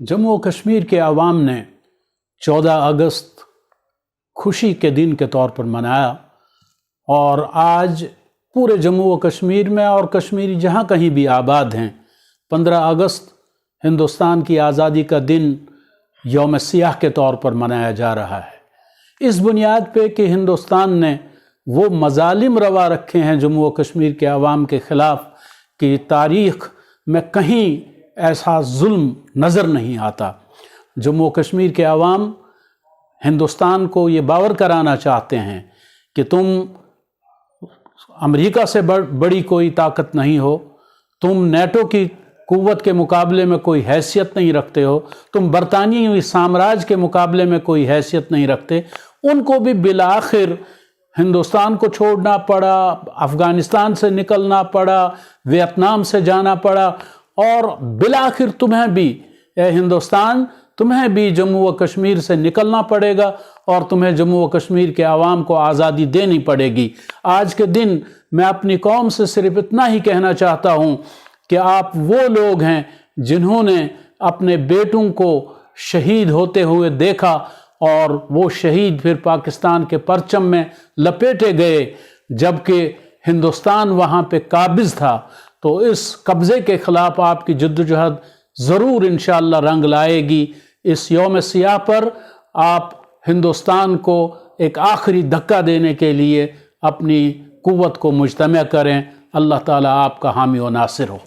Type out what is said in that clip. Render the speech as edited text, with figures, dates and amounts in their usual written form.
जम्मू और कश्मीर के अवाम ने 14 अगस्त खुशी के दिन के तौर पर मनाया और आज पूरे जम्मू व कश्मीर में और कश्मीरी जहाँ कहीं भी आबाद हैं 15 अगस्त हिंदुस्तान की आज़ादी का दिन यौम सियाह के तौर पर मनाया जा रहा है। इस बुनियाद पे कि हिंदुस्तान ने वो मजालिम रवा रखे हैं जम्मू व कश्मीर के अवाम के ख़िलाफ़ कि तारीख़ में कहीं ऐसा जुल्म नज़र नहीं आता। जम्मू व कश्मीर के अवाम हिंदुस्तान को ये बावर कराना चाहते हैं कि तुम अमेरिका से बड़ी कोई ताकत नहीं हो, तुम नेटो की कुव्वत के मुकाबले में कोई हैसियत नहीं रखते हो, तुम बरतानियाई साम्राज्य के मुकाबले में कोई हैसियत नहीं रखते। उनको भी बिलाखिर हिंदुस्तान को छोड़ना पड़ा, अफ़गानिस्तान से निकलना पड़ा, वियतनाम से जाना पड़ा और बिलाखिर तुम्हें भी हिंदुस्तान तुम्हें भी जम्मू व कश्मीर से निकलना पड़ेगा और तुम्हें जम्मू व कश्मीर के आवाम को आज़ादी देनी पड़ेगी। आज के दिन मैं अपनी कौम से सिर्फ इतना ही कहना चाहता हूँ कि आप वो लोग हैं जिन्होंने अपने बेटों को शहीद होते हुए देखा और वो शहीद फिर पाकिस्तान के परचम में लपेटे गए जबकि हिंदुस्तान वहाँ पे काबिज़ था। तो इस कब्ज़े के ख़िलाफ़ आपकी जद्दोजहद ज़रूर इंशाअल्लाह रंग लाएगी। इस यौम सियाह पर आप हिंदुस्तान को एक आखिरी धक्का देने के लिए अपनी कुव्वत को मुजतमع करें। अल्लाह ताला आपका हामी व नासिर हो।